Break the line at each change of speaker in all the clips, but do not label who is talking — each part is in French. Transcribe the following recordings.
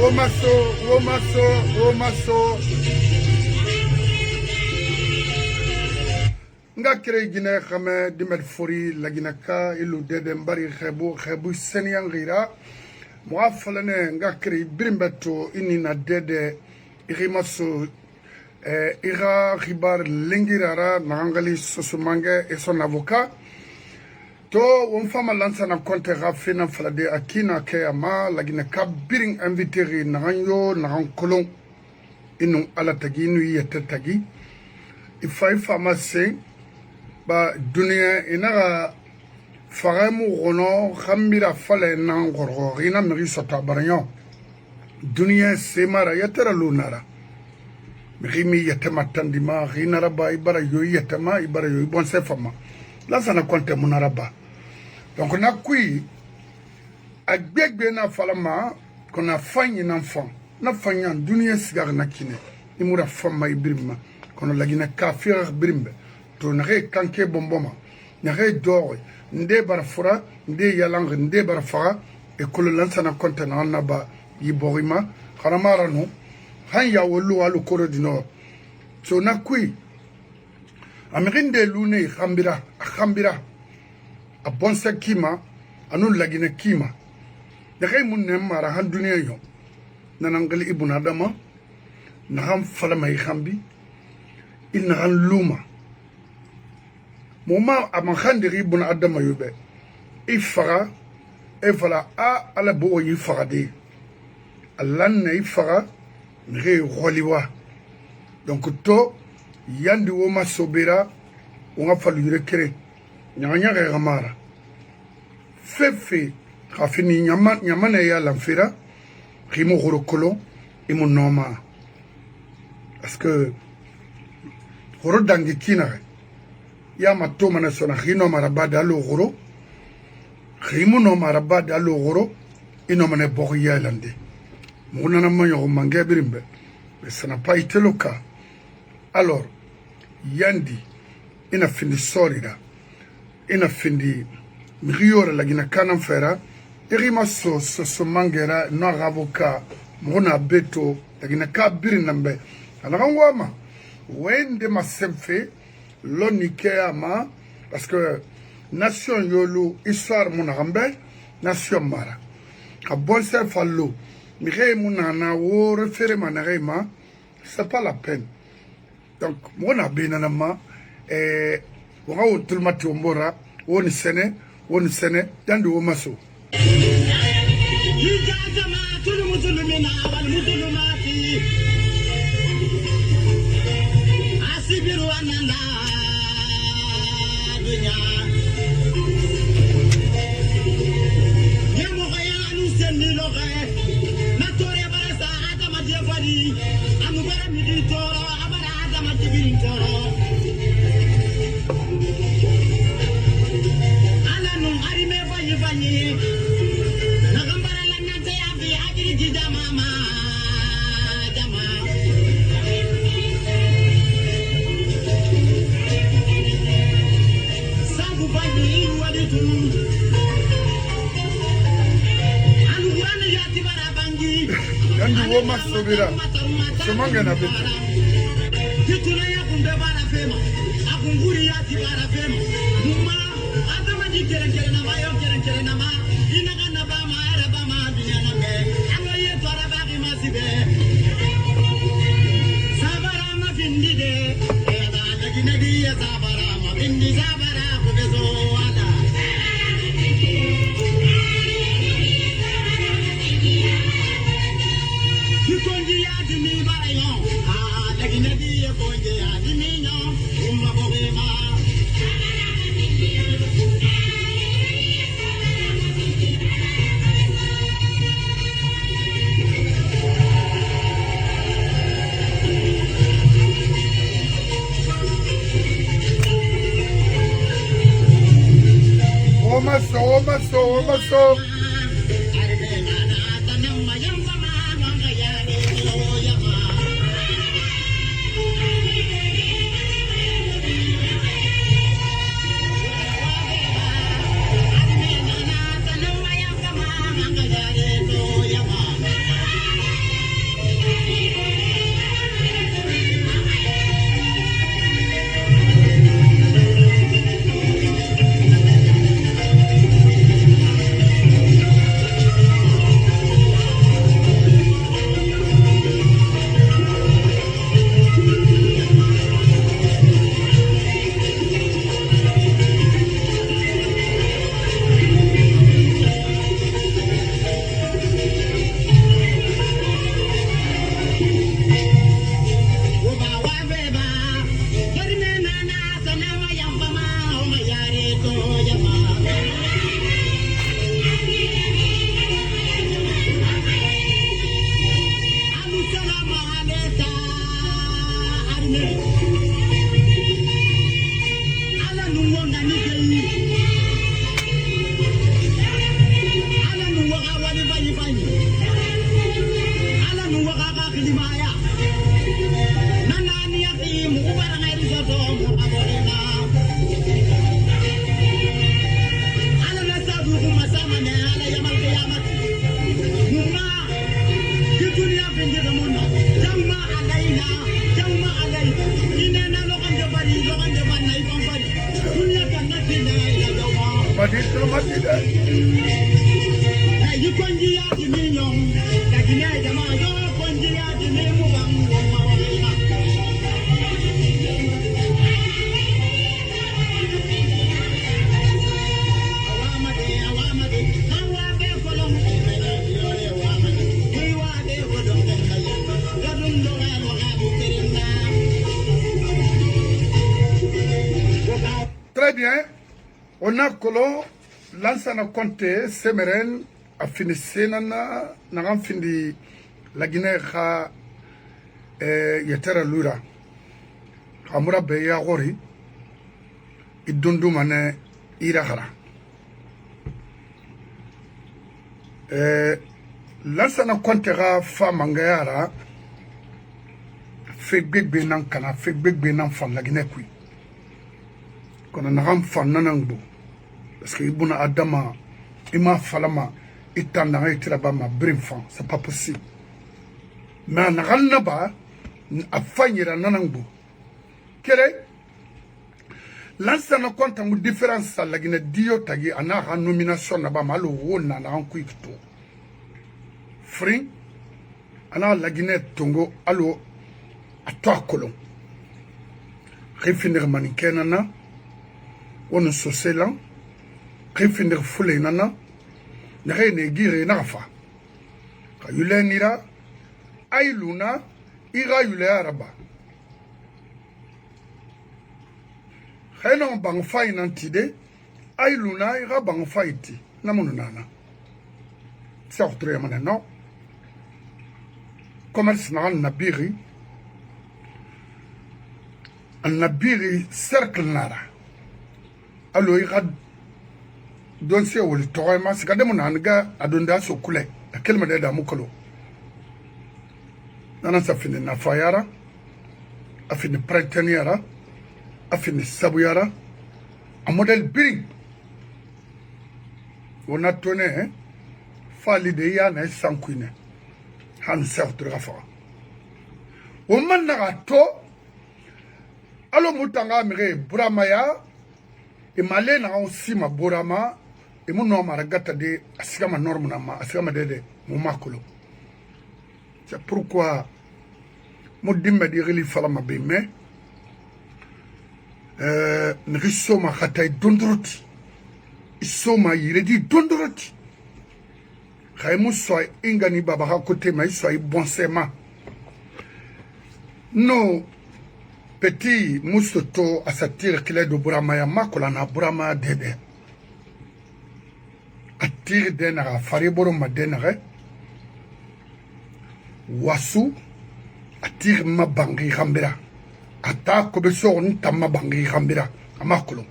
Womaso. Nga kere gine khame dimet fori laginaka ilu dede mbari khebu senyan gira muafalane nga kere birimbeto ini na dede irimaso ira khibar lingirara nangali sosumange et son avocat to on fama lansa na konte rafina falade akina ke ama laginaka biring invité ri nanyo nan kolon inu ala tagi nu yete tagi ifai pharmacie ba dunia inaga faramu gono khambira fale nan gorgo ina mi sota baranyo dunia semara yatara lunara mi yatama tandima ina ba ibara yo yatama ibara yo bon sefama la sana konte munaraba donc na kui agbegbe na falama kona fanyi na enfant na fanya dunia sigar na kine imura fama ibirima kono lagina kafir birimbe to nare kanke bomboma nare dore nde barafura nde yalang nde barafara e kolo lansana konta na naba yiborima kharamara no han ya wolu alu koro du nord so na kui amirinde lune khambira a bonsa kima anu lagina kima nare munne mara han duniya yo nanangal ibn adama na ham falama khambi il na luma Moma amakhandiri ibn adama yobe ifara efala a ala bo yifarade allan ifara nge roliwa donc to yandi woma sobera on a fallu rekere nyanya gamara fefe khafini nyamana ya lamfira khimo gorokolo imu noma parce que horo dangi kinare ya matoma na sona khino marabada logoro khimu no marabada logoro ino mane bokya lande mona na manyo mange birimbe mais ça n'a pas été le cas alors yandi ina findi sorida ina findi miriora lagina kana fera irima so mangera no avocat mona beto lagina ka birinambe ala ngwama wende masemfe l'onique ama parce que nation yolu histoire munagambe nation mara a bon ser fallo mi munana wo référé manarema c'est pas la peine donc mona benanama wanga wotulmati ombora woni sene dandi wo maso Woma sobira somanga na beto kituna ya kumbe bana fema akunguri ya tibara fema muma adama dikere na mayo kere na ma inaga na ba ma era ba ma dunya na be angaye tora ba ki masibe sabara ma findi de eda dagine diya sabara ma findi sabara ko bezo wala Omaso.
kilimaya nanani yati mukubara ngairu soto mukaborena ala nasabu kumasama ne ala yamal qiyamati mumma di dunia bindi gamona jamma alaina jamma alai inena lokande bari banai bambari dunia kanna tinda ila jawa
badi to matida
you konji ya dimiyong kagina jama yo konji ya dimu bang mawala awamade awabe kolom yo awamade iwade kodom kaya gadum do galo abu terinda.
Très bien. On a colo Lansana Conte Semeren a fini senana n'agam fini la Guinée ha yetera lura hamura beya gori idundu mane iragara Lansana Conte ga fa mangayara fe gbegbe nan kana fe gbegbe nan fan la Guinée kui kono n'agam fan nanangbo parce que ibuna adama ima falama itanda itira ma brimfan c'est pas possible mais nagalna ba afanyira nanangbo kere lansana konta mu différence la gina dio tagi ana ha nomination na ba malo wona na anku ikto frin ana la gina tongo alo atwa kolon refinir manikena na wono soselan refinir fule nana nare ne gire nafa ka yule nira ailuna ira yule araba khayno bang fay nantide ailuna ira bang fayti namunu nana sortre mana no commerce na nabiri an nabiri cercle nara alo ira don se wol toy ma sika demu nanga adonda so kule kelma de da mukolo nana sa fini na fayara afini prentenera afini sabuyara a model biri wona tone fali de ya na sankuine han sertre rafa o man na to alo mutanga mire buramaya e malena on sima burama et mon nom a de asigama norme na ma asigama de mon makolo c'est pourquoi mon dimbe di reli fala ma be me nrisoma khatay dondroti isoma yiredi dondroti khaymu soy ingani baba ha côté mai soy bon sema no petit mustoto asatir kile do burama ya makola na burama dede attir denara fariboro madenare wasu attir mabangi khambira ata ko be so on tamma bangi khambira amakolo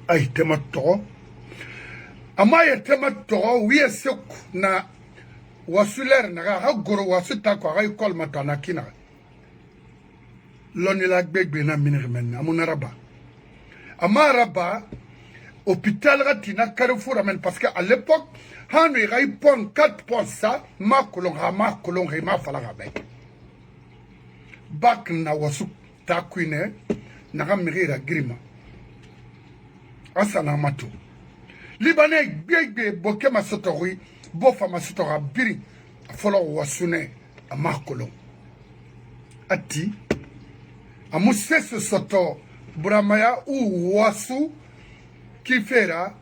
ay temato amaya temato wiye sek na wasuler na ha goro wasu ta ko ay kol matana kina loni la gbegbe na minirmen amunaraba amaraba hôpital ratina Carrefour amen parce que à l'époque han ira pon 4 points ça ma kolon ma fala gabe bak na wasu takwine na gamirira grima asana mato libanais gbegbe bokema sotori bo fama sotora biri folo wasune ma kolon ati amuse soto buramaya u wasu qui fera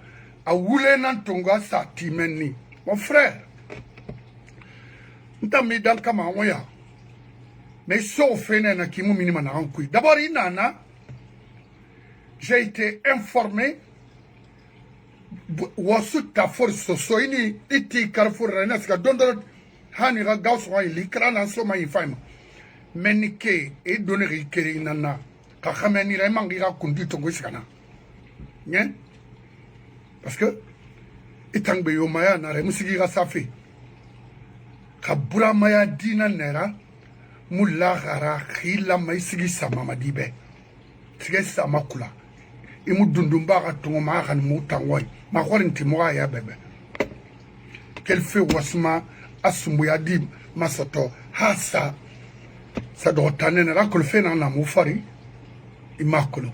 a wule nantonga sa timeni mon frère ntami dan kama waya mais sauf na kimu minima na ankui d'abord inana j'ai été informé wasu ta force so ini iti Carrefour rena ska dondor hani ga gaus wa likra na so mai faima menike e donner keri nana ka khameni ra mangira kundi to gosikana nyen parce que itangbe yo maya na re musigi ga safi kabura maya dina nera mulla gara khila mai sigi sama madibe sigi sama kula imu dundumba ka tungo ma kan mutangoy ma khorinti mo ya bebe quel fait wasma asumbu ya di masoto hasa sa do tanene ra kol fe na mu fari imakolo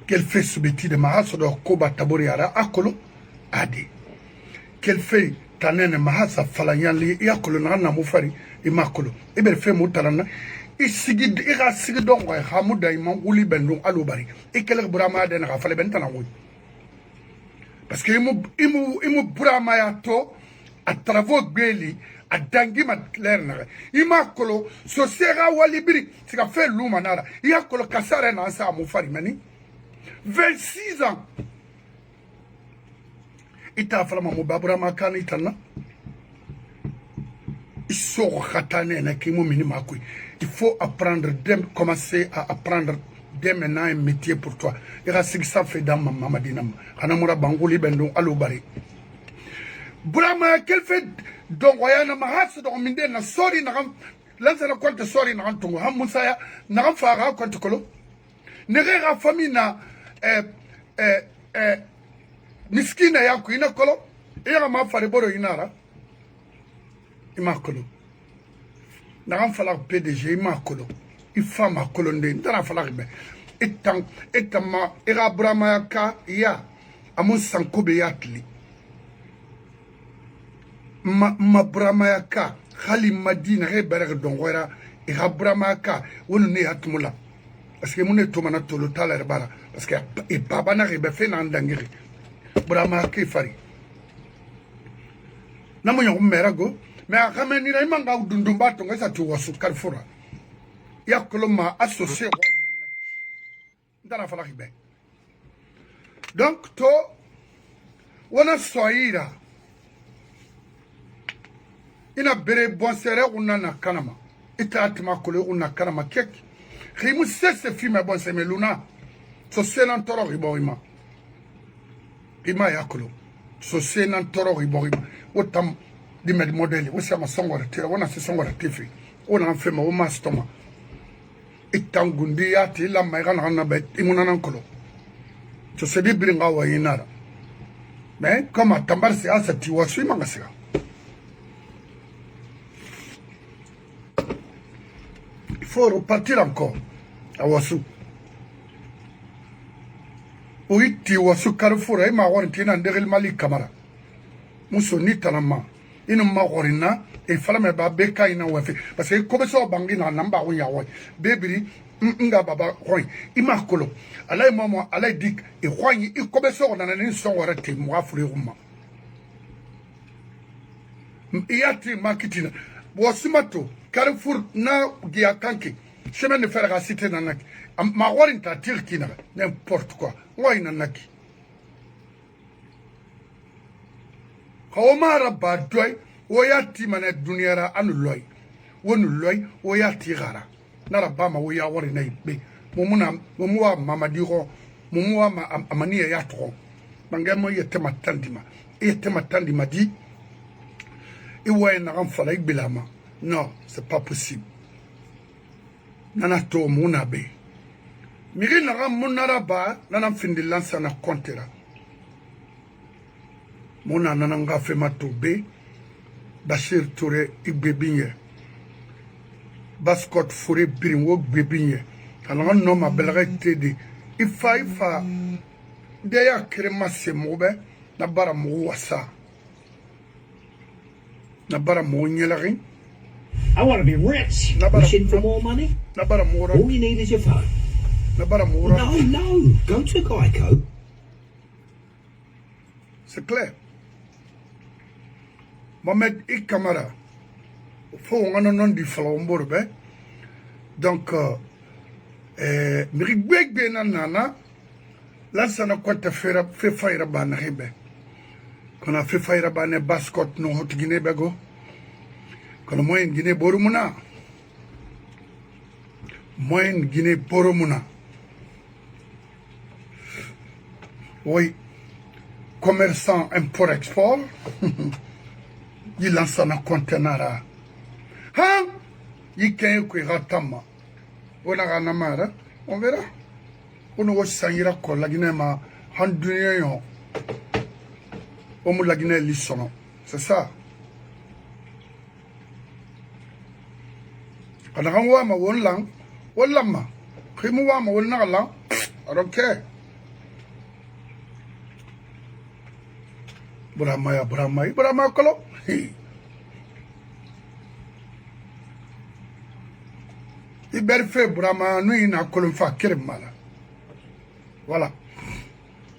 quel fait subiti de mahaso do koba tabori ara akolo adi quel fait tanene mahasa falanyali yakolo na mu fari imakolo ibe fe mutarana isigi ira sigi dongo hamuda imam uli bendu alubari ikele burama de na fale bentana wo parce que imu burama ya to à travers Beli, à Dangima Lerner, Imakolo, Sosera Walibri, c'est a fait l'Umanara, Yakolo Kassaren en sa Moufarimani, 26 ans. Ita Flama Moubabrama Kanitana, il sort Khatane, Nakimo Minimakui. Il faut apprendre, commencer à apprendre dès maintenant un métier pour toi. Il y a ce que ça fait dans ma mamadinam. Hanamura Bangouli Bendo Alobari. Brahma, quel fait donc Wayana Mahas, donc Minde, na sorry, n'am, lancez compte sorry, n'am tungo, Hamusaya, n'am fara, compte colo. Nera famina, miskina yaku, ina colo, et la ma fariboro inara, imakolo. N'am fala PDG, imakolo, ifama colonde, n'am fala be, etama, era Brahma ka, ya, amun sankobe yatli. Ma bramayaka khali madina re bereg dongwera e bramayaka wonu ne atmula parce que mune to mana tolo tala bara parce que e baba na rebe fe na ndangiri bramayaka fari na mo nyom merago me akame ni na imanga udundumba to ngesa tu wasu karfura yakolo ma associé ndana fala ribe donc to wona soira ina bere bonsere unana kanama ita atima kole una kanama kek rimu sese fime bonse meluna so senan toro riboima ima yakolo so senan toro riboima wotam di med modeli wosia ma songora tira wona se songora tifi ona fema o mastoma itangundi yati la maigana na bet imunana kolo so se di bringa wa inara mais comme tambar se asati wasu mangasiga. Il faut repartir encore à Wassou. Oui, tu Wassou Carrefour, et ma warrantina de Mali Camara. Moussoni Tanama, in ma warina, et Falame Babeka in a wafi. Parce que comme ça, Bangina, Namba, oui, baby, Nga Baba, Roy, Imakolo, Alay Maman, Alay Dick, et Roy, et comme ça, on a un son arrêté, moi, Fleuruma. Yati Makitina, Wassimato. Carrefour na gia kanki chemin de fer à cité nanaki ma warinta tirkina n'importe quoi why nanaki kawmara badoy woyati mana duniara anu loy wonu loy woyati gara nara bama woya warina be mumuna mumwa mamadiro mumwa amania yatro bangamo yetema tandima di iwe na ramfala ibilama. Non, c'est pas possible. Nana to munabe. Miri naga munaraba nana findi lansa na kontera. Muna nana nga fema tobe. Bashir Touré igbebinye. Baskot Fure birinwo gbebinye. Kana no ma belga tedi. Ifa. Deya krema se mobe na bara mo wasa. Na bara mo nyelari.
I want to be rich. Wishing for more money? All you need is your phone. No. Go to Geico.
C'est clair. Mohamed Ikamara. Faut on en di falomborbe. Donc, Mirigweg benanana. Là, ça n'a quoi te faire fait faire banaribe. Qu'on a fait faire bané bascot no hot Guinée bego. Kono moyen Guinée borumuna oui commerçant import export il lance un conteneur. Hein? Il y ratama. On a un amara. On verra. On va s'engager à la Guinée, ma handunion. On me la Guinée lisson. C'est ça. Quand on va ma one lang, one lama. Krimuwa ma one lang. I don't care. Brahma kolo. Iberfe Brahma nous ina kolon fa kermala. Voilà.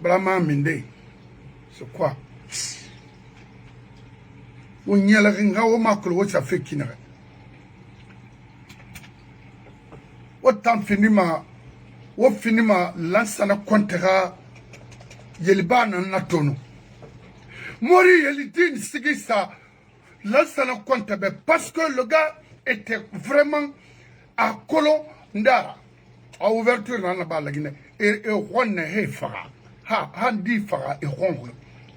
Brahma minde. C'est quoi? On y a la ringa au makolo wo ça fait kinere. Autant finima lansana kontera yelbana natono. Mori Yelidine Sigisa, lansana kontebe parce que le gars était vraiment à Kolo Ndara, à ouverture dans la balle Guinée. Et Juan he fara, handi fara et rongo.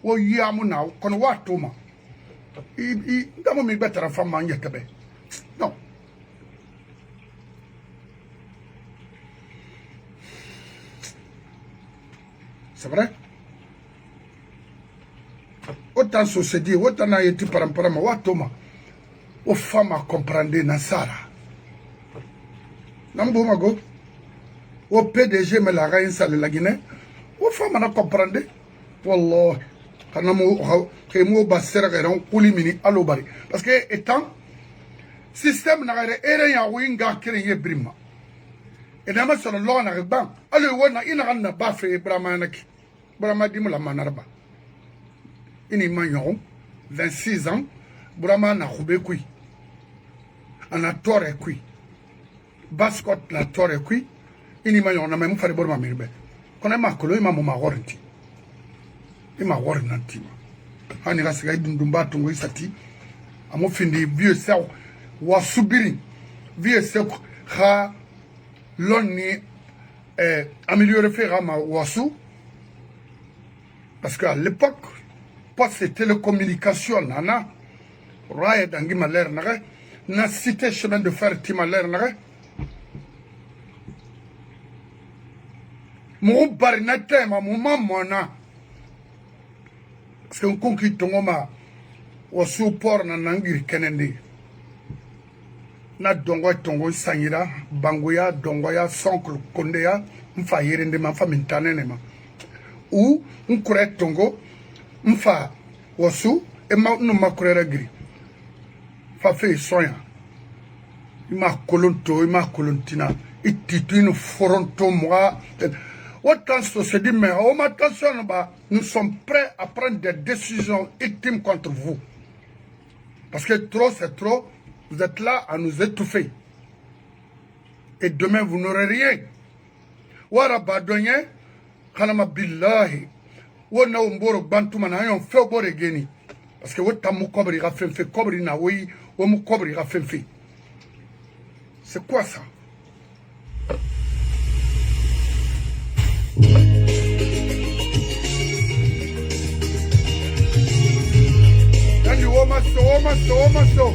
O yamuna, kon watuma. Damo mi betara fama nyetebe. Non. C'est vrai? Autant se dit, autant a été par rapport à Watoma, aux femmes à comprendre Nassara. Nambumago, au PDG, mais la reine salle la Guinée, aux femmes à comprendre. Wallah, Kanamo, Bassera, Koulimini, Alobari. Parce que, étant, système n'a rien à Winga créé Brima. Et n'a sur le long à Riban. Alors, on a une baffe Brahmanaki. Brahma Dimula Manarba. Ini magnon, 26 ans, Brahma na roubé kui. On a tort kui. Bascot la tort kui. Ini magnon, on a même fait le Burma Mirbe. Quand on a marqué, il m'a warranty. Il m'a warranty. On a rasé Dumba Tungo Sati. A mon fin de vieux sel. Wa subiri. Vieux sel. Ha. L'onni. Amélioré faire ma wasu. Parce qu'à l'époque, pas ces télécommunications, nana, Raya d'Angi Malher Nare, n'a cité chemin de fer Timalher Nare. Mon barinate, ma maman, mona. C'est un conquis tongoma, au support nanangir Kennedy. Na dongoy tongo sangira, bangoya, dongoya, soncle, kondea, m'fayere de ma famille tanenema. Ou un couret tongo, m'fa wasu, et ma no ma couret gris. Fa fait soin. Il m'a colonto, il m'a colontina, il titune foronto moi. Autant se dit, mais oh, attention, nous sommes prêts à prendre des décisions ultimes contre vous. Parce que trop, c'est trop. Vous êtes là à nous étouffer. Et demain, vous n'aurez rien. Warabadonye, Kanama billahi. Wana umboro bantuma na yon fe obore geni. Parce que wata mu kobri ga fenfe kobri na oui, wo mu kobri ga fenfe. C'est quoi ça? Nani womaso.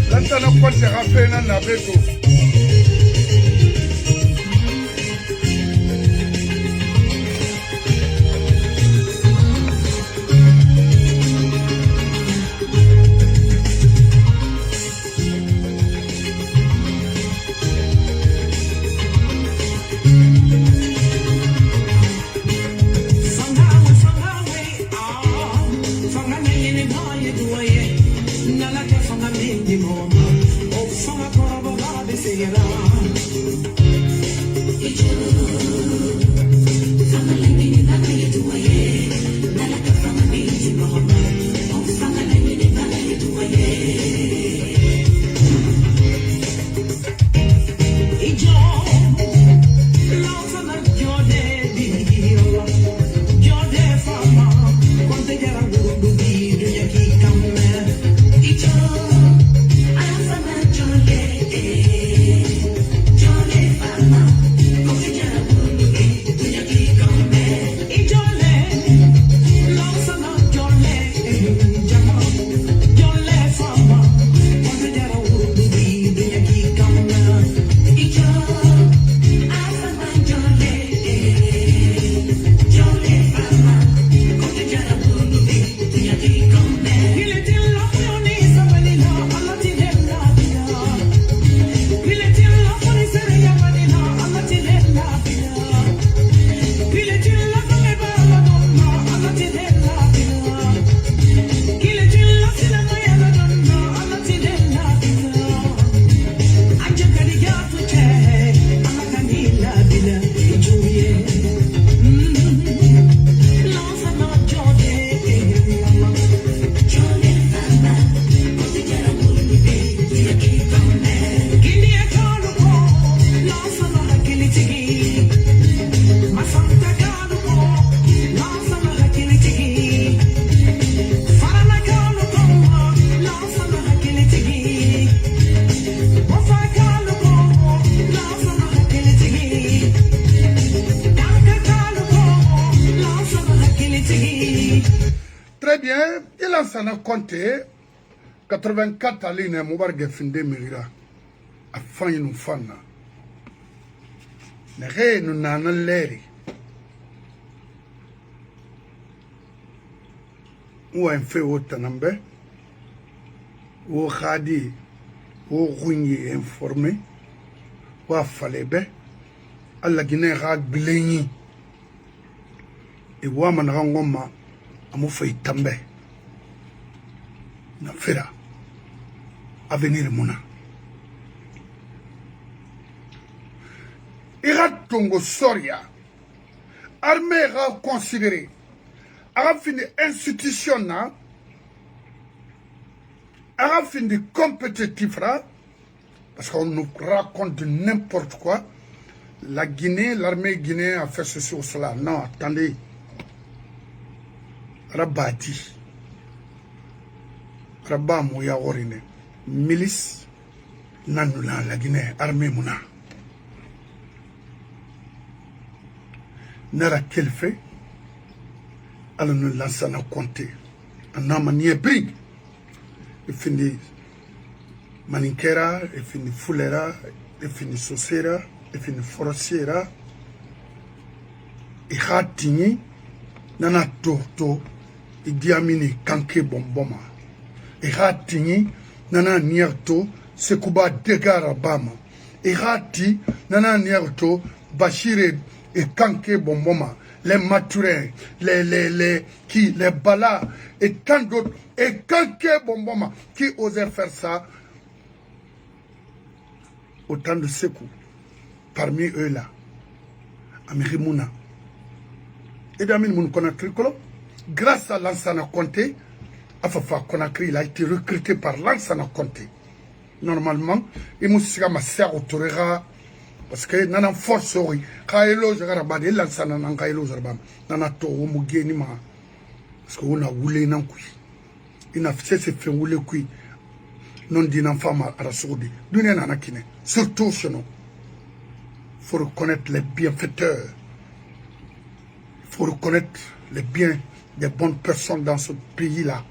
Lantana kwante rafena na beto. Lansana Conté 84 aline Moubarge Finde Mirira a fan nous fanna ne re nous nana leri ou un fait autanambe ou khadi ou runyi informé ou falebe alla Guinée rag bilenyi e wa mananga ngoma amu fay tambe na fera avenir mona ira tongo soria armée ra considéré a fini institution na a fini compétitif là parce qu'on nous raconte n'importe quoi. La Guinée, l'armée guinéenne a fait ceci ou cela. Non, attendez. Rabati. Rabba Mouya Orine. Milice. Nanula, la Guinée, armée Mouna. Nara quel fait? Alors nous lançons à compter. Un homme n'y brig. Il finit Maninkera, il finit Fulera, il finit Sosera. Et fin forciera et ratini nana torto et diamini kanke bomboma et ratini nana nierto sekuba degara bama et rati nana nierto bashire et kanke bomboma les maturins les balas et tant d'autres et kanke bomboma qui osaient faire ça autant de secours. Parmi eux là, Amiri Mouna. Et Damin Moun Conakry, grâce à Lansana Conté, Afafa Conakry, il a été recruté par Lansana Conté. Normalement, il m'a dit ma sœur autorera parce que nana force ori, Kaelo Jarabade, Lansana Nankaelo Jarabam, Nana To Mugeni Ma, parce qu'on a roulé Nankui. Il n'a fait fait rouler kui, non d'une femme à la sourde, d'une nanakine, surtout ce nom. Il faut reconnaître les bienfaiteurs. Il faut reconnaître les biens des bonnes personnes dans ce pays-là.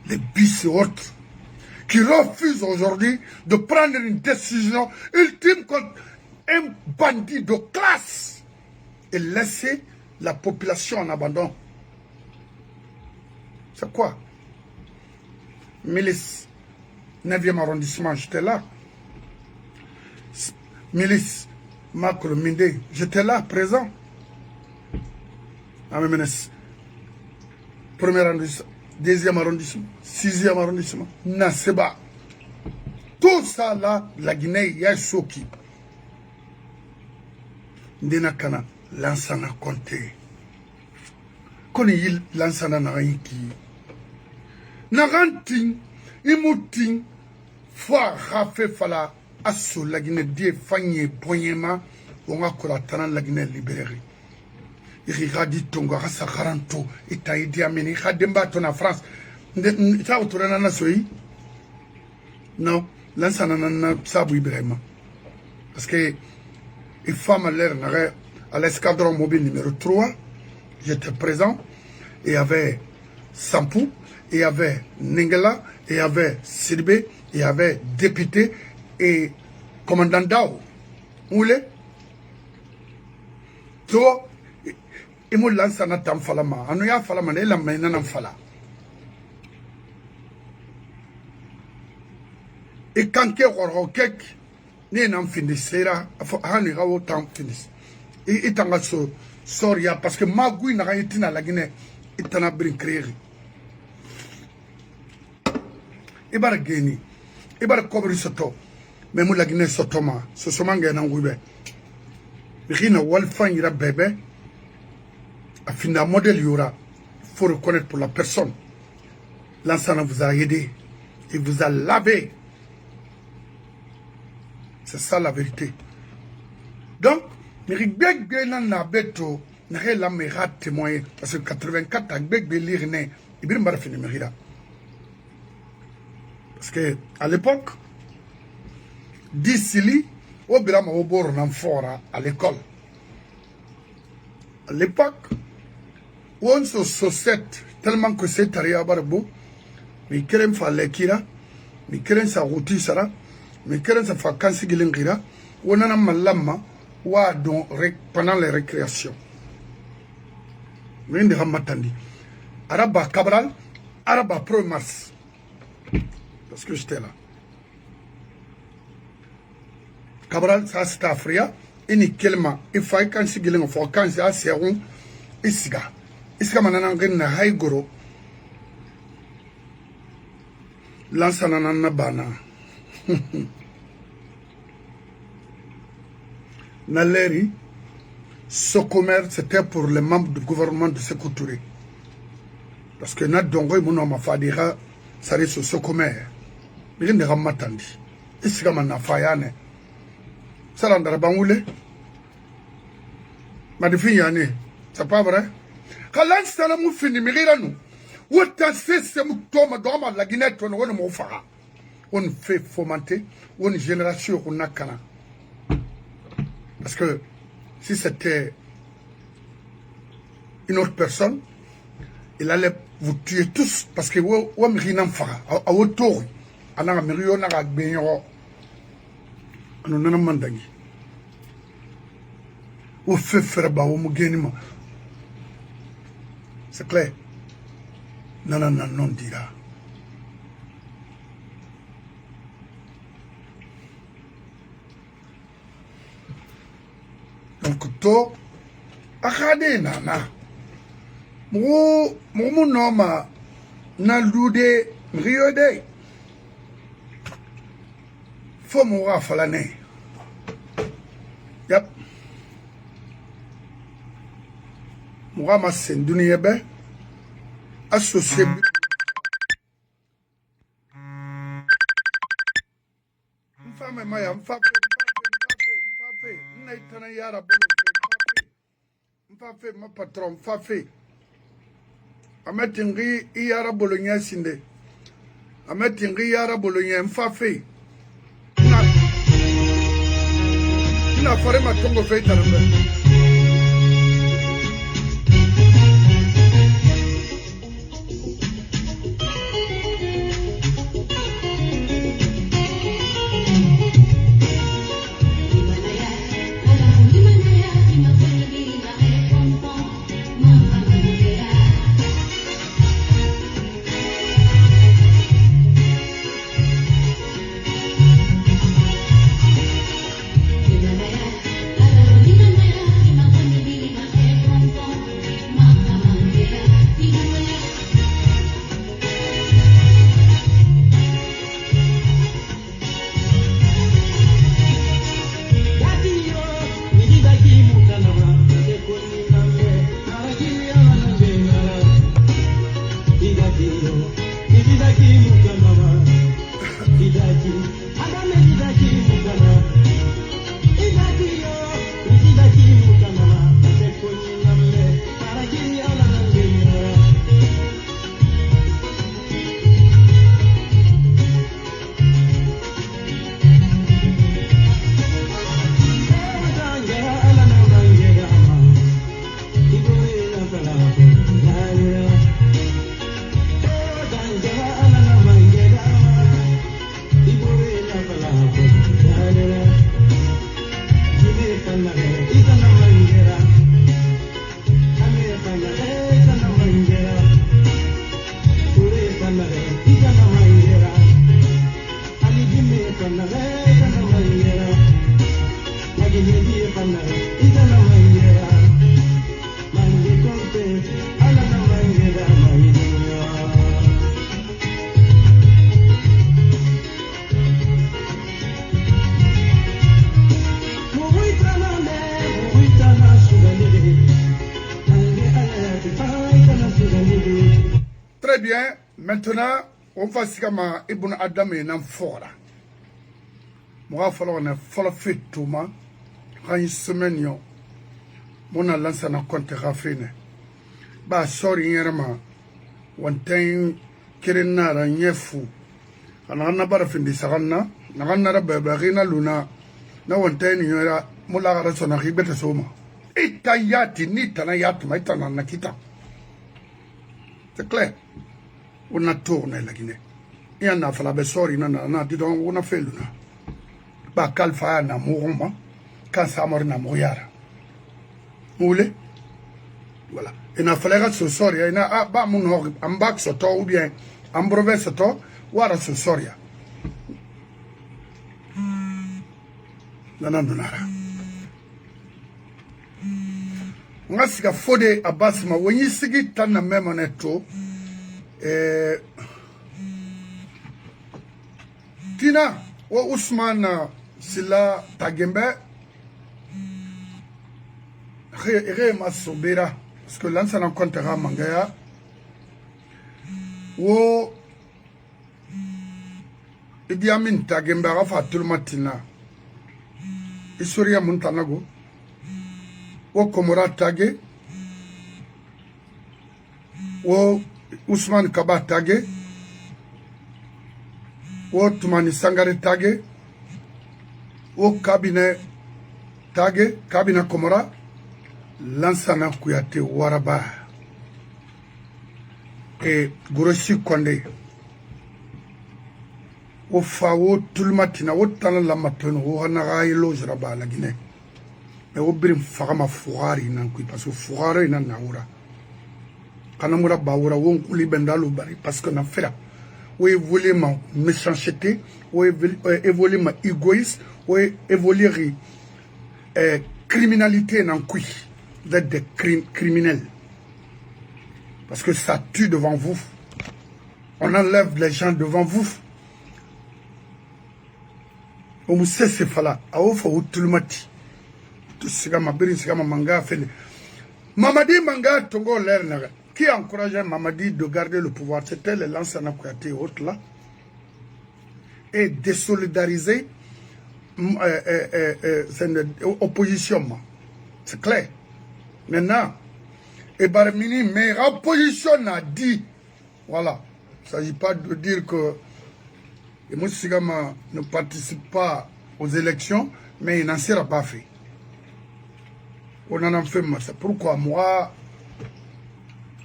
Les bis et autres qui refusent aujourd'hui de prendre une décision ultime contre un bandit de classe et laisser la population en abandon. C'est quoi? Milice, 9e arrondissement, j'étais là. Milice, Macro Minde, j'étais là, présent. À premier arrondissement, 2e arrondissement, 6e arrondissement, Naseba. Tout ça là, la Guinée, il y a Soki. Ndinakana, Lansana Conté. Koni Lansana Naraiki. Naranting, Imouting, Foi Rafe Fala. Asso la Guinée die fanye boyema on a kolatana la Guinée libérée. Il radi tonga rasa garanto ita idi ameni khademba to na France. Ta autorana na soyi. Non, lansana na sabu Ibrahima. Parce que il femme l'air à l'escadron mobile numéro 3, j'étais présent et il y avait Sampou, il y avait Ningela, il y avait Sidibé, il y avait député et commandant Dao, où il est? Toi, il m'a lancé un temps falama. Anuya falama, il a mené un fala. Et quand il y a un kek, il n'a pas fini. Il n'a pas fini. Et il n'a pas fini. Parce que Magui n'a pas été dans la Guinée. Il n'a pas créé. Il n'a pas gagné. Il n'a pas couvert ce temps. Mais moi, la Guinée, c'est Thomas. C'est ce que je n'ai pas fait. Bébé. À fin d'un modèle, il y aura. Il faut reconnaître pour la personne. L'ensemble vous a aidé. Il vous a lavé. C'est ça la vérité. Donc, Mirik Beg Benan n'a beto, n'a rien la mérat témoin. Parce que 84, avec Beg Belirne, il bien m'a fini Mérida. Parce que, à l'époque, d'ici, au Bilam au bord à l'école. À l'époque, où on se saucette, tellement que c'est taria barbo mi keren fa lekira mi keren sa ruti sara mi keren sa fa kansi gilingira wonana malama wa don pendant les récréations mi ndi hamatandi araba Cabral araba 1er mars parce que j'étais là Cabral ça c'était Afria ini kelma ifai kansi gilingo fo kansi a serun isiga manana ngena haigoro lansana na bana Naleri ce commerce c'était pour les membres du gouvernement de Sékou Touré parce que na dongo mon ma fadira ça reste ce commerce mais ne ramatandi isiga manana fayane sala ndara bangule madifi yani c'est pas vrai kalan sala mu fini mirira nous wota c'est mu toma doma la Guinée on wona mo fara on fait fomenter une génération on nakana parce que si c'était une autre personne il allait vous tuer tous parce que wo mirina fara a woto ana miriyo na gbenyo anu nana mandangi ou fait faire ba ou mugenima c'est clair non dira donc to akade nana mo noma na lude riode fo mo wa falane yep mo ma senduni yebe associé mfame maya mfafe naitana yara bolo mfafe ma patron mfafe ametingi yara bolo nyasinde ametingi yara bolo mfafe na fare matongo fe tarbe Très bien, maintenant, on va se faire Ibn Adam et Namfora. Moi, il faut faire tout le monde. Une semaine, on a lancé un compte raffiné. Bah, sorry, yerma. One time, Kirina, Nyefu. On a un bar fin de Sarana. On a un Barina Luna. Na one time, you are Mulara Sonari Betasoma. Itayati, Nitanayat, Maitana Nakita. C'est clair. On a tourné la Guinée. Il y en a fait la bessori, il y en a dit donc on a fait le na. Bah, Kalfa na mouruma, quand ça mort na mouyara. Vous voulez? Voilà. Il a fallu que ce soit, il y a pas mon hor, en bac ce temps ou bien en brevet ce temps, ou à ce soria. Non. Nga siga fode abasma wenyi sigi tanna memo neto tina wa Usman sila tagembe re masobera parce que lansa na kontera mangaya wo Idi Amin tagembe rafa tulmatina Isoria Montanago wo Komora tage wo Usman Kaba tage wo Tumani Sangare tage wo Kabine tage Kabina Komora Lansana Kuyate Waraba et Goroshi Konde wo fa wo tulmatina wo tala lamatono wo hanaga ilo jiraba la Guinée mais wo birim fagama fuari nan kui parce que fuare nan naura kana mura bawura wo kuli bendalu bari parce que na fera wo évoluer ma méchanceté wo évoluer ma égoïsme wo évoluer criminalité nan kui vous êtes des criminels parce que ça tue devant vous, on enlève les gens devant vous. On sait ce fala a ofa utulmati to siga mabiri siga manga fele Mamadi Manga Tongo Lerner qui encourageait Mamadi de garder le pouvoir, c'était le Lansana Kouyaté et autres là, et désolidariser l'opposition, c'est clair. Maintenant, et Barmini, mais l'opposition a dit, voilà, il ne s'agit pas de dire que et Moussigama ne participe pas aux élections, mais il n'en sera pas fait. On en a fait, c'est pourquoi moi,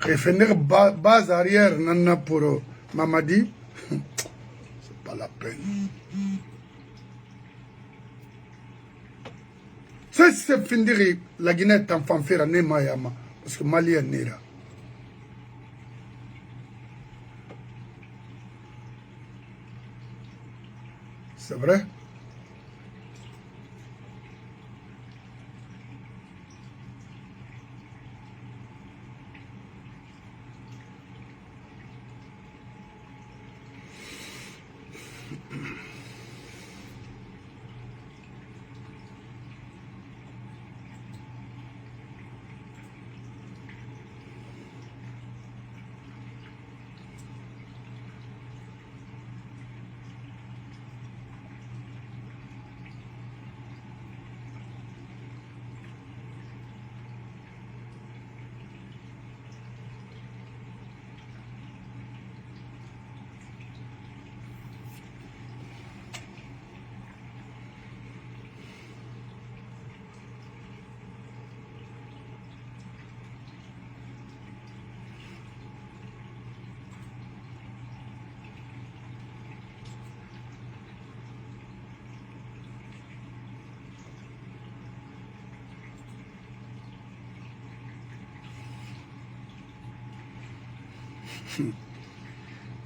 défendre base arrière nana pour Mamadi, c'est pas la peine. C'est finir la Guinée est en fanfare à Nemayama, parce que Mali est nera. C'est vrai?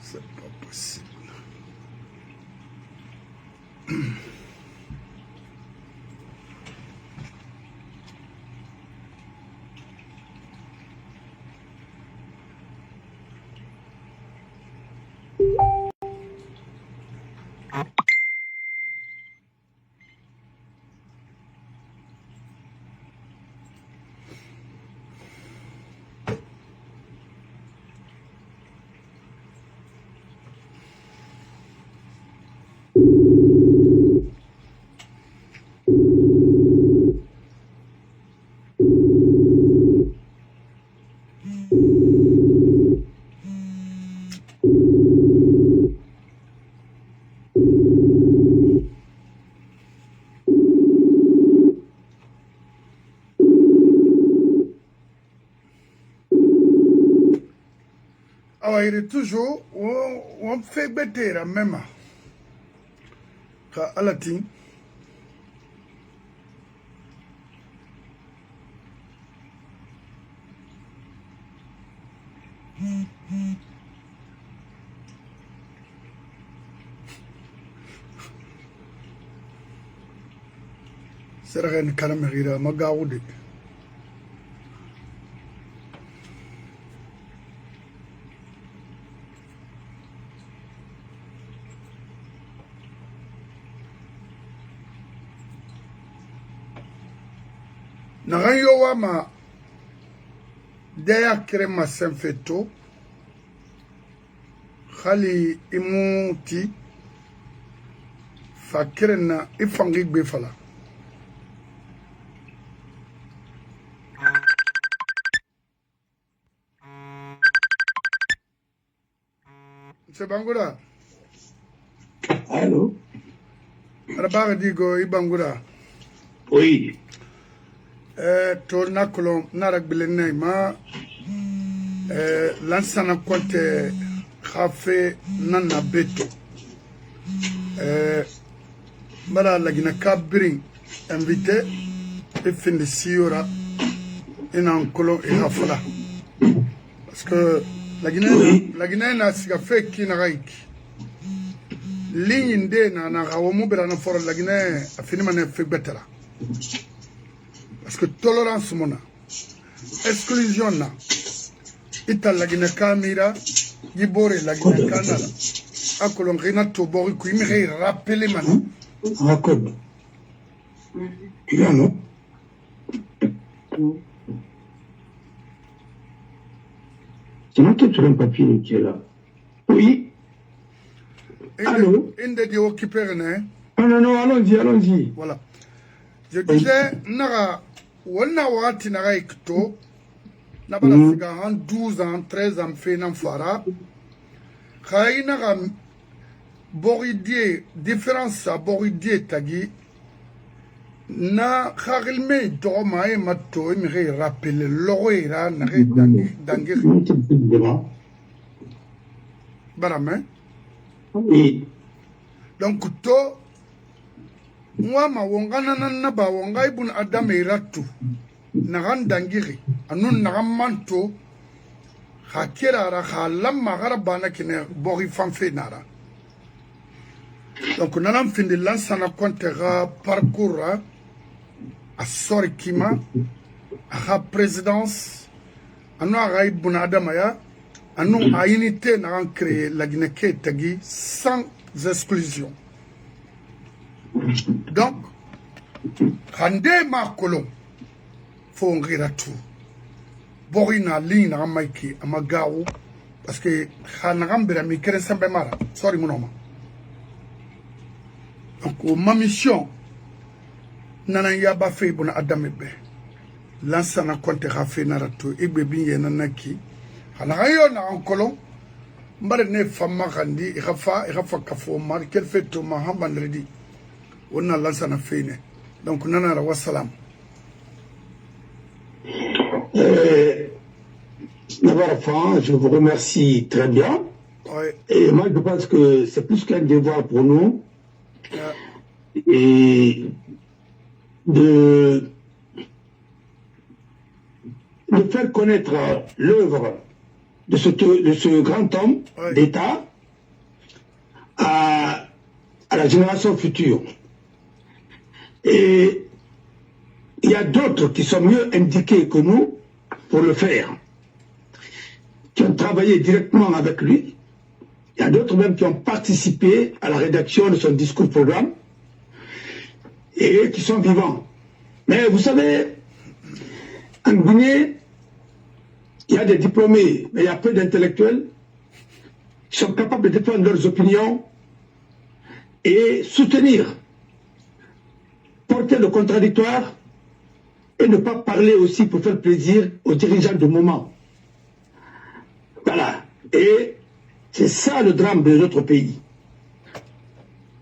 C'est pas possible. il toujours on fait bêter même à la tin Sergen Karamerira Magaoudi. Nagayo wama Deya Krema Senfeto Khali Imuti Fakirena Ifangi Befala. C'est Bangoura.
Allô?
Arabaga digo Ibangura.
Oui.
To nakolon narak bilene ma lansana konte khafe nana beto mala lagina kabrin invité et fin de siora en kolon et hafala parce que lagina na siga fe kina gaiki ligne de na gawo bera na for lagina afini mané fe betala. Parce que tolérance mona, exclusion na, ita lagina kamira, yibore lagina kanala, akolon rina tobori ku imire rappeler mana.
Raccorde. Tu viens, non? C'est noté sur un papier qui est là. Oui. Allô?
Inde di occupé, né?
Non, allons-y.
Voilà. Je disais, naga, wana wati naga ikto, nabala siga han 12 ans, 13 ans, fait nan fara, khayi naga, boridie, différence à boridie tagi, na kharilme doma e matto, e mire rappele, l'oreira, nare dangi. Barame?
Oui.
Donc, to, moi ma wongana na ba wongai bun adam iratu nagan dangiri anun nagam manto hakira ra khalam magara bana kine bogi fanfe nara donc nanam findi lansana kontera parcours a sori kima a présidence anu agai bun adam ya anu a unité nagan créer la Guinée tagi sans exclusion. Donc, Kande Makolon, faut en rire tout. Borina ligne à Maiki, à Magaou, parce que Hanagam Berami, Keresambe Mara, sorry mon homme. Donc, ma mission, Nanaya Bafé, bon Adamebe, Lansana Conte Rafe Naratu, Ebebi Yanaki, Hanayo na en colon, Marne Fama Randi, Rafa Kafo, Markel fait to Maham vendredi. On a lancé un fait. Donc, on a un wassalam.
D'abord, je vous remercie très bien.
Ouais.
Et moi, je pense que c'est plus qu'un devoir pour nous. Et de faire connaître l'œuvre de ce grand homme d'État à la génération future. Et il y a d'autres qui sont mieux indiqués que nous pour le faire, qui ont travaillé directement avec lui. Il y a d'autres même qui ont participé à la rédaction de son discours-programme et qui sont vivants. Mais vous savez, en Guinée, il y a des diplômés, mais il y a peu d'intellectuels qui sont capables de défendre leurs opinions et soutenir, porter le contradictoire et ne pas parler aussi pour faire plaisir aux dirigeants du moment. Voilà. Et c'est ça le drame de notre pays.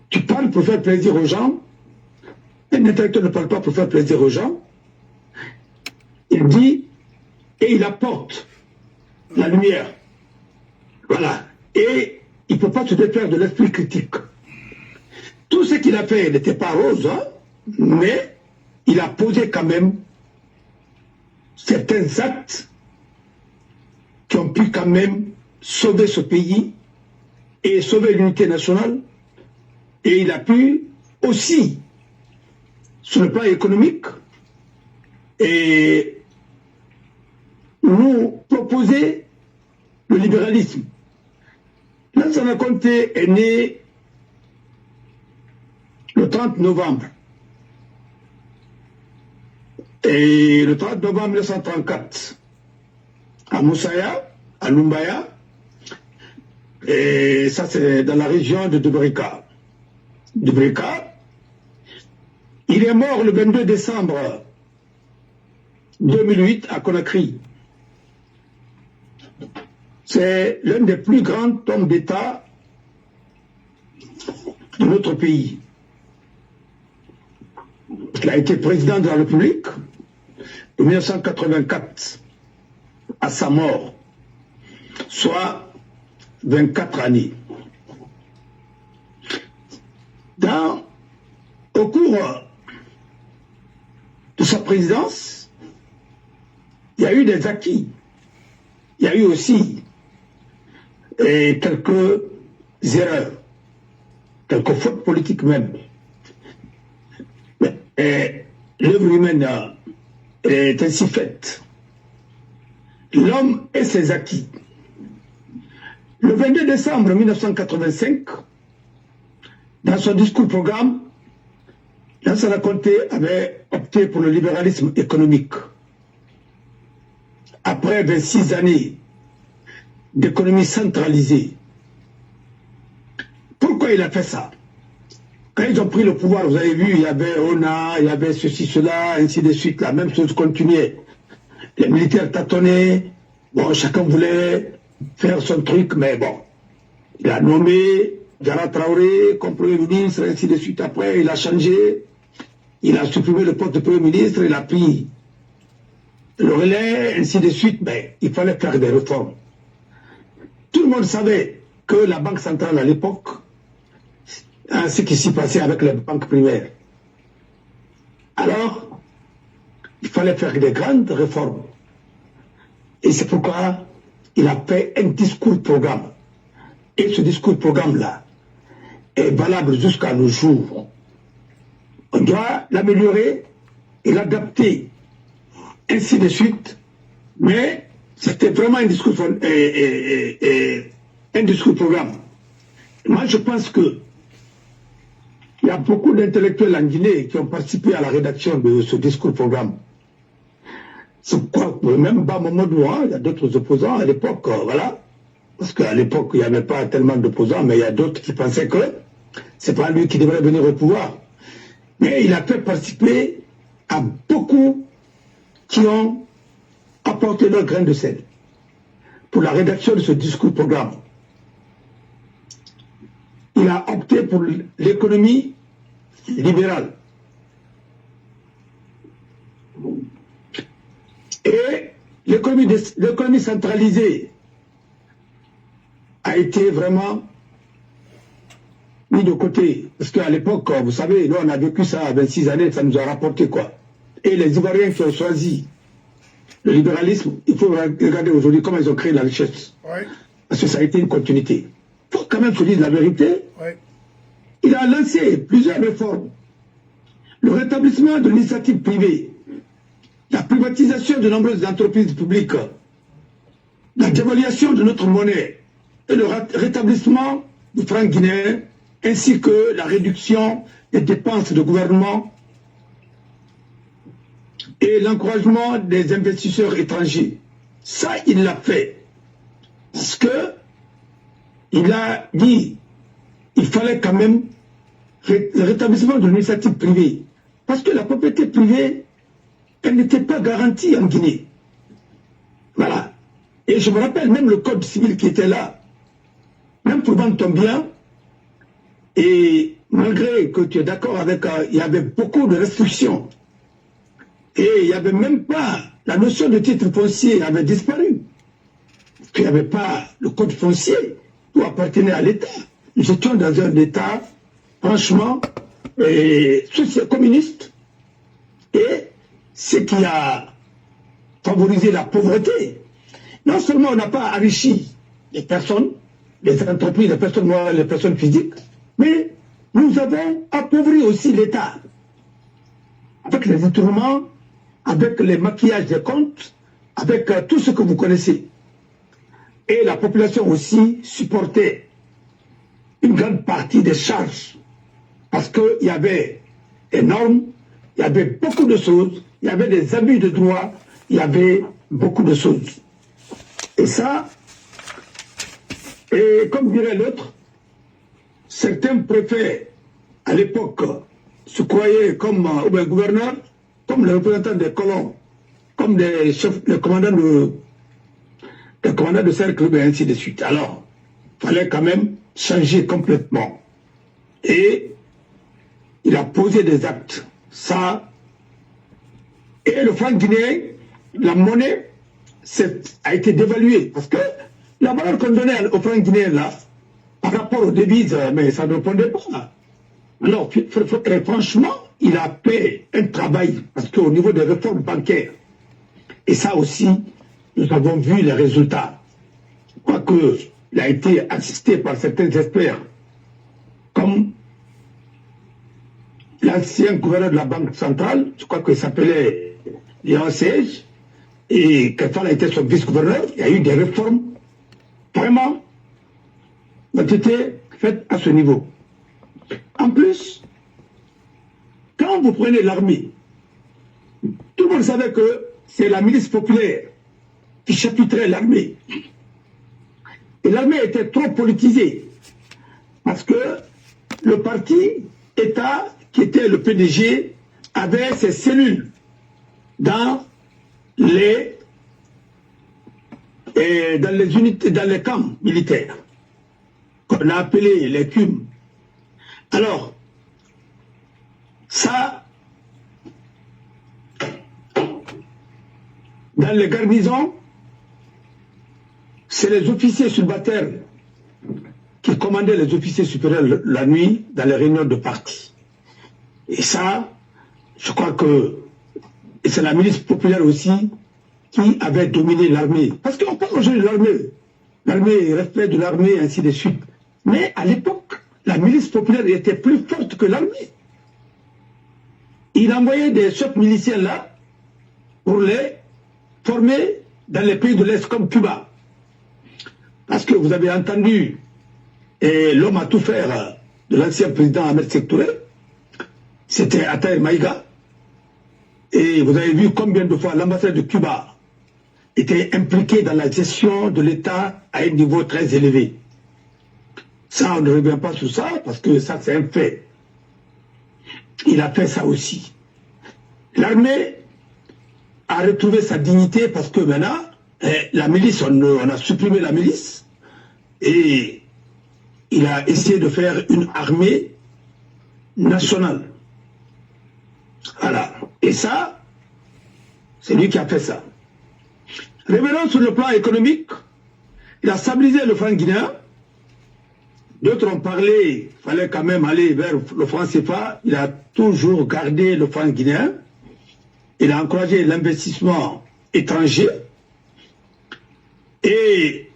Tu parles pour faire plaisir aux gens, un intellectuel ne parle pas pour faire plaisir aux gens. Il dit et il apporte la lumière. Voilà. Et il ne peut pas se défaire de l'esprit critique. Tout ce qu'il a fait n'était pas rose, hein, mais il a posé quand même certains actes qui ont pu quand même sauver ce pays et sauver l'unité nationale. Et il a pu aussi, sur le plan économique, et nous proposer le libéralisme. Lansana Conté est né le 30 novembre. Et le 30 novembre 1934, à Moussaya, à Lumbaya, et ça c'est dans la région de Debrika. Il est mort le 22 décembre 2008 à Conakry. C'est l'un des plus grands hommes d'État de notre pays. Il a été président de la République de 1984 à sa mort, soit 24 années. Au cours de sa présidence, il y a eu des acquis. Il y a eu aussi quelques erreurs, quelques fautes politiques même. L'œuvre humaine est ainsi faite. L'homme et ses acquis. Le 22 décembre 1985, dans son discours-programme, Lansana Conté avait opté pour le libéralisme économique. Après 26 années d'économie centralisée. Pourquoi il a fait ça? Quand ils ont pris le pouvoir, vous avez vu, il y avait ONA, il y avait ceci, cela, ainsi de suite, la même chose continuait. Les militaires tâtonnaient, bon, chacun voulait faire son truc, mais bon, il a nommé Diarra Traoré comme Premier ministre, ainsi de suite. Après, il a changé, il a supprimé le poste de Premier ministre, il a pris le relais, ainsi de suite, mais il fallait faire des réformes. Tout le monde savait que la Banque centrale à l'époque, ce qui s'y passait avec les banques primaires. Alors, il fallait faire des grandes réformes. Et c'est pourquoi il a fait un discours-programme. Et ce discours-programme-là est valable jusqu'à nos jours. On doit l'améliorer et l'adapter, ainsi de suite. Mais c'était vraiment un discours-programme. Moi, je pense que il y a beaucoup d'intellectuels en Guinée qui ont participé à la rédaction de ce discours-programme. C'est quoi, même Bamamadou, il y a d'autres opposants à l'époque, voilà. Parce qu'à l'époque, il n'y avait pas tellement d'opposants, mais il y a d'autres qui pensaient que c'est pas lui qui devrait venir au pouvoir. Mais il a fait participer à beaucoup qui ont apporté leur grain de sel pour la rédaction de ce discours-programme. Il a opté pour l'économie libérale. Et l'économie centralisée a été vraiment mis de côté. Parce qu'à l'époque, vous savez, nous on a vécu ça à 26 années, ça nous a rapporté quoi. Et les Ivoiriens qui ont choisi le libéralisme, il faut regarder aujourd'hui comment ils ont créé la richesse. Ouais. Parce que ça a été une continuité. Il faut quand même se dire la vérité. Ouais. Il a lancé plusieurs réformes. Le rétablissement de l'initiative privée, la privatisation de nombreuses entreprises publiques, la dévaluation de notre monnaie et le rétablissement du franc guinéen, ainsi que la réduction des dépenses de gouvernement et l'encouragement des investisseurs étrangers. Ça, il l'a fait. Parce que il a dit il fallait quand même le rétablissement de l'initiative privée. Parce que la propriété privée, elle n'était pas garantie en Guinée. Voilà. Et je me rappelle même le code civil qui était là. Même pour vendre ton bien, et malgré que tu es d'accord avec, il y avait beaucoup de restrictions. Et il n'y avait même pas, la notion de titre foncier avait disparu. qu'il n'y avait pas le code foncier pour appartenir à l'État. Nous étions dans un État, franchement, communiste. Et ce qui a favorisé la pauvreté. Non seulement on n'a pas enrichi les personnes, les entreprises, les personnes morales, les personnes physiques, mais nous avons appauvri aussi l'État. Avec les détournements, avec les maquillages des comptes, avec tout ce que vous connaissez. Et la population aussi supportait une grande partie des charges. Parce qu'il y avait des normes, il y avait beaucoup de choses, il y avait des abus de droit, il y avait beaucoup de choses. Et ça, et comme dirait l'autre, certains préfets, à l'époque, se croyaient comme gouverneurs, comme les représentants des colons, comme des chefs, les commandants de cercle, et ainsi de suite. Alors, il fallait quand même changer complètement. Et il a posé des actes. Ça, et le franc guinéen, la monnaie, a été dévaluée. Parce que la valeur qu'on donnait au franc guinéen, là, par rapport aux devises, mais ça ne répondait pas. Alors, franchement, il a fait un travail, parce qu'au niveau des réformes bancaires, et ça aussi, nous avons vu les résultats. Quoique, il a été assisté par certains experts, comme l'ancien gouverneur de la Banque centrale, je crois qu'il s'appelait Léon Sage, et Kefal a été son vice-gouverneur. Il y a eu des réformes vraiment ont été faites à ce niveau. En plus, quand vous prenez l'armée, tout le monde savait que c'est la milice populaire qui chapitrait l'armée. Et l'armée était trop politisée, parce que le parti État, qui était le PDG, avait ses cellules dans les unités, dans les camps militaires, qu'on a appelés les CUM. Alors, ça, dans les garnisons, c'est les officiers subalternes qui commandaient les officiers supérieurs la nuit dans les réunions de parti. Et ça, je crois que c'est la milice populaire aussi qui avait dominé l'armée. Parce qu'on parle aujourd'hui de l'armée, respect de l'armée, ainsi de suite. Mais à l'époque, la milice populaire était plus forte que l'armée. Il envoyait des chefs miliciens là pour les former dans les pays de l'Est comme Cuba. Parce que vous avez entendu l'homme à tout faire de l'ancien président Ahmed Sékou Touré, c'était Ataïr Maïga. Et vous avez vu combien de fois l'ambassade de Cuba était impliquée dans la gestion de l'État à un niveau très élevé. Ça, on ne revient pas sur ça, parce que ça, c'est un fait. Il a fait ça aussi. L'armée a retrouvé sa dignité, parce que maintenant, la milice, on a supprimé la milice, et il a essayé de faire une armée nationale. Voilà. Et ça, c'est lui qui a fait ça. Revenons sur le plan économique. Il a stabilisé le franc guinéen. D'autres ont parlé, il fallait quand même aller vers le franc CFA. Il a toujours gardé le franc guinéen. Il a encouragé l'investissement étranger. Et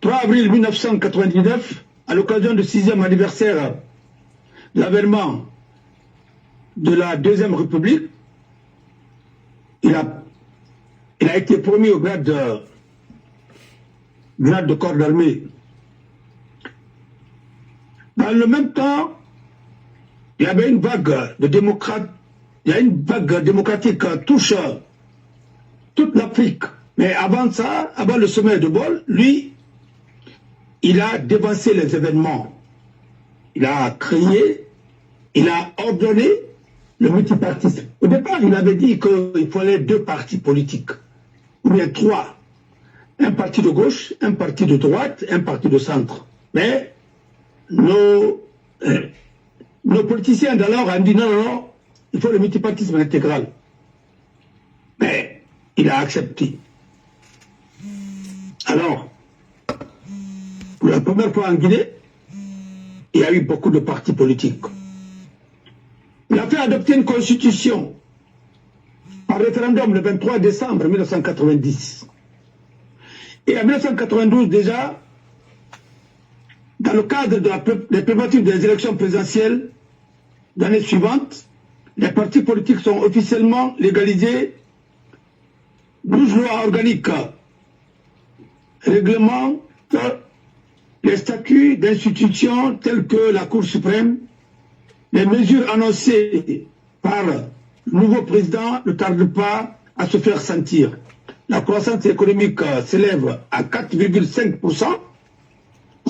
3 avril 1999, à l'occasion du 6e anniversaire de l'avènement de la Deuxième République, il a été promu au grade de corps d'armée. Dans le même temps, il y avait une vague de démocrates, il y a une vague démocratique qui touche toute l'Afrique. Mais avant ça, avant le sommet de Bol, lui, il a dévancé les événements. Il a créé, il a ordonné le multipartisme. Au départ, il avait dit qu'il fallait 2 partis politiques, ou bien 3. Un parti de gauche, un parti de droite, un parti de centre. Mais nos politiciens d'alors ont dit non, il faut le multipartisme intégral. Mais il a accepté. Alors, Pour la première fois en Guinée, il y a eu beaucoup de partis politiques. Il a fait adopter une constitution par référendum le 23 décembre 1990. Et en 1992 déjà, dans le cadre des préparatifs des élections présidentielles l'année suivante, les partis politiques sont officiellement légalisés. 12 lois organiques réglementent les statuts d'institutions tels que la Cour suprême. Les mesures annoncées par le nouveau président ne tardent pas à se faire sentir. La croissance économique s'élève à 4,5%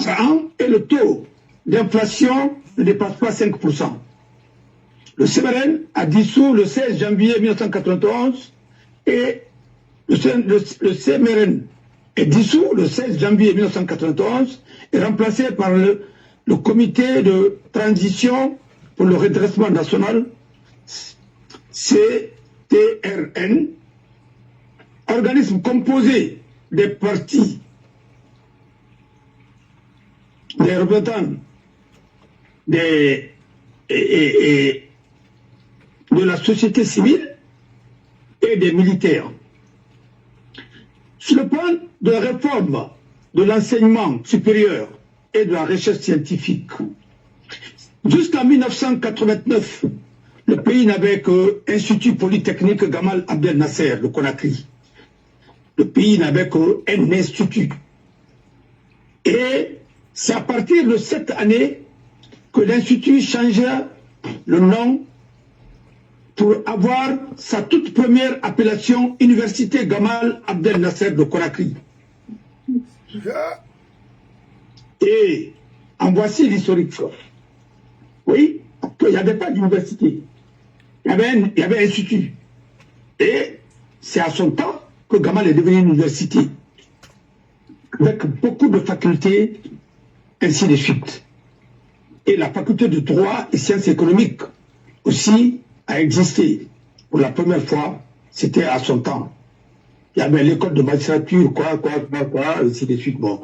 par an et le taux d'inflation ne dépasse pas 5%. Le CMRN a dissous le 16 janvier 1991 et le CMRN est dissous le 16 janvier 1991 et remplacé par le comité de transition pour le redressement national, CTRN, organisme composé des partis, des représentants de la société civile et des militaires. Sur le plan de la réforme de l'enseignement supérieur et de la recherche scientifique, jusqu'en 1989, le pays n'avait qu'Institut Polytechnique Gamal Abdel Nasser de Conakry. Le pays n'avait qu'un institut. Et c'est à partir de cette année que l'institut changea le nom pour avoir sa toute première appellation Université Gamal Abdel Nasser de Conakry. Et en voici l'historique. Oui, il n'y avait pas d'université. Il y avait un institut. Et c'est à son temps que Gamal est devenu une université. Avec beaucoup de facultés, ainsi de suite. Et la faculté de droit et sciences économiques aussi a existé. Pour la première fois, c'était à son temps. Il y avait l'école de magistrature, ainsi de suite. Bon,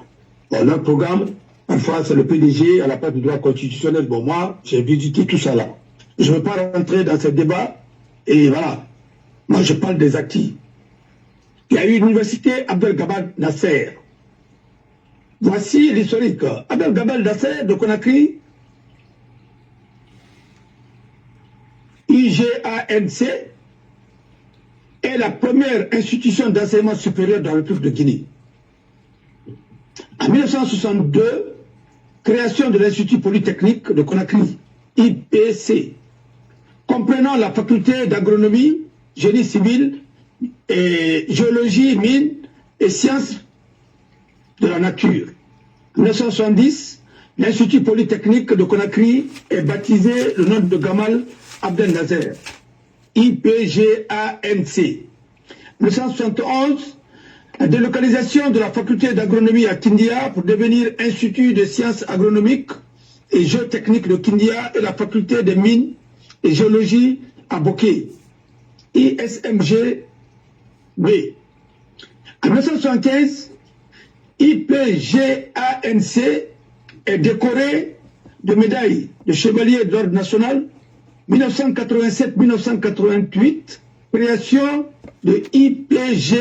leur programme, parfois c'est le PDG à la part du droit constitutionnel. Bon, moi, j'ai visité tout ça là. Je ne veux pas rentrer dans ce débat. Et voilà. Moi, je parle des acquis. Il y a eu une université Abdel Gamal Nasser. Voici l'historique. Abdel Gamal Nasser de Conakry, IGANC, est la première institution d'enseignement supérieur dans le République de Guinée. En 1962, création de l'Institut Polytechnique de Conakry, IPC, comprenant la faculté d'agronomie, génie civil, et géologie, mines et sciences de la nature. En 1970, l'Institut Polytechnique de Conakry est baptisé le nom de Gamal Abdel Nasser, IPGANC. En 1971, la délocalisation de la faculté d'agronomie à Kindia pour devenir Institut de sciences agronomiques et géotechniques de Kindia et la faculté des mines et géologie à Boké, ISMG B. En 1975, IPGANC est décoré de médailles de chevalier de l'ordre national. 1987-1988, création de IPGANC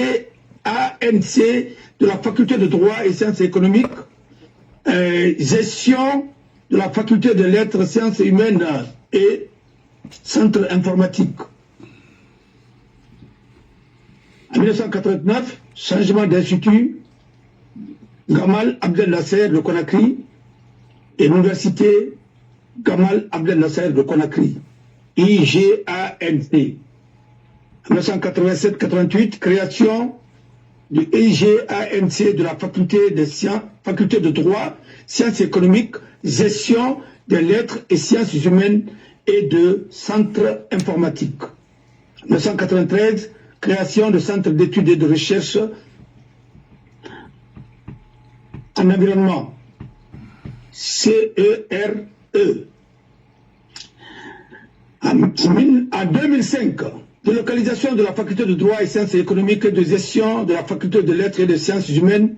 de la faculté de droit et sciences économiques, gestion de la faculté de lettres, sciences humaines et centre informatique. En 1989, changement d'institut, Gamal Abdel Nasser de Conakry et l'université Gamal Abdel Nasser de Conakry, IGANC. En 1987-88, création du IGANC de la faculté de droit, sciences économiques, gestion des lettres et sciences humaines et de centre informatique. En 1993, création de centre d'études et de recherche en environnement, CERE. En 2005, délocalisation de la faculté de droit et sciences économiques et de gestion de la faculté de lettres et de sciences humaines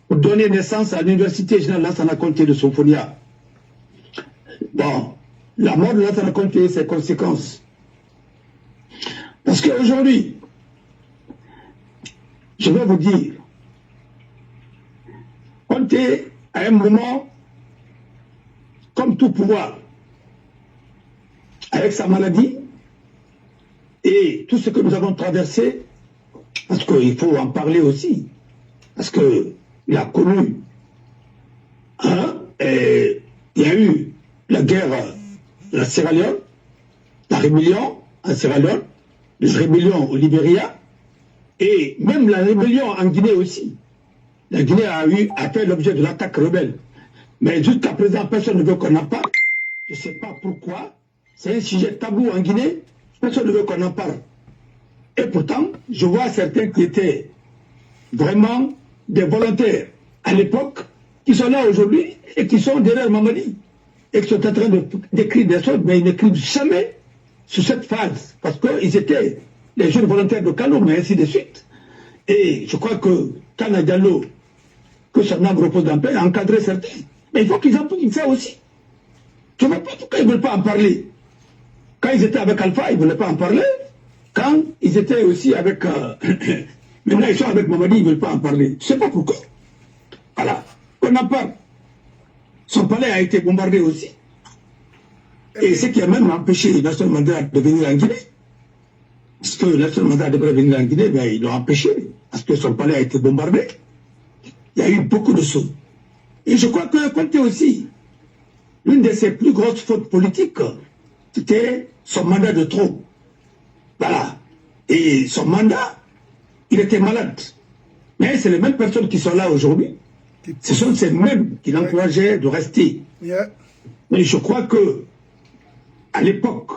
pour donner naissance à l'université générale Lansana Conté de Somphonia. Bon, la mort de Lansana Conté, ses conséquences. Parce qu'aujourd'hui, je vais vous dire, Conté, à un moment, comme tout pouvoir, avec sa maladie et tout ce que nous avons traversé, parce qu'il faut en parler aussi, parce qu'il a connu, il y a eu la guerre de la Sierra Leone, la rébellion en Sierra Leone, la rébellion au Libéria, et même la rébellion en Guinée aussi. La Guinée a fait l'objet de l'attaque rebelle. Mais jusqu'à présent, personne ne veut qu'on en parle. Je ne sais pas pourquoi. C'est un sujet tabou en Guinée. Personne ne veut qu'on en parle. Et pourtant, je vois certains qui étaient vraiment des volontaires à l'époque, qui sont là aujourd'hui et qui sont derrière Mamadi. Et qui sont en train d'écrire des choses, mais ils n'écrivent jamais sur cette phase. Parce qu'ils étaient les jeunes volontaires de Kaloum et ainsi de suite. Et je crois que Kana Diallo, que son âme repose en paix, a encadré certains. Mais il faut qu'ils en parlent ça aussi. Je ne vois pas pourquoi ils ne veulent pas en parler. Quand ils étaient avec Alpha, ils ne voulaient pas en parler. Quand ils étaient aussi avec... maintenant, ils sont avec Mamadi, ils ne veulent pas en parler. Je ne sais pas pourquoi. Voilà. On en parle. Son palais a été bombardé aussi. Et ce qui a même empêché Nelson Mandela de venir en Guinée. Parce que Nelson Mandela devrait venir en Guinée, mais ils l'ont empêché. Parce que son palais a été bombardé. Il y a eu beaucoup de choses. Et je crois que Conté aussi, l'une de ses plus grosses fautes politiques, c'était son mandat de trop. Voilà. Et son mandat, il était malade. Mais c'est les mêmes personnes qui sont là aujourd'hui. Ce sont ces mêmes qui l'encourageaient de rester. Mais je crois que, à l'époque,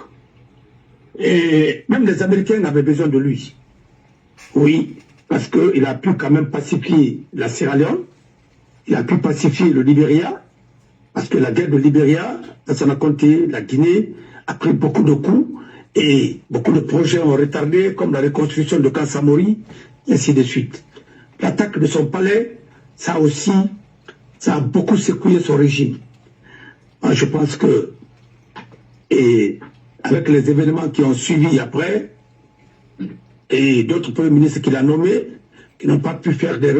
et même les Américains avaient besoin de lui. Oui, parce qu'il a pu quand même pacifier la Sierra Leone, il a pu pacifier le Libéria, parce que la guerre de Libéria, Lansana Conté, la Guinée, a pris beaucoup de coups, et beaucoup de projets ont retardé, comme la reconstruction de Kansamori, et ainsi de suite. L'attaque de son palais, ça aussi, ça a beaucoup secoué son régime. Moi, je pense que, et avec les événements qui ont suivi après, et d'autres premiers ministres qu'il a nommés, qui n'ont pas pu faire des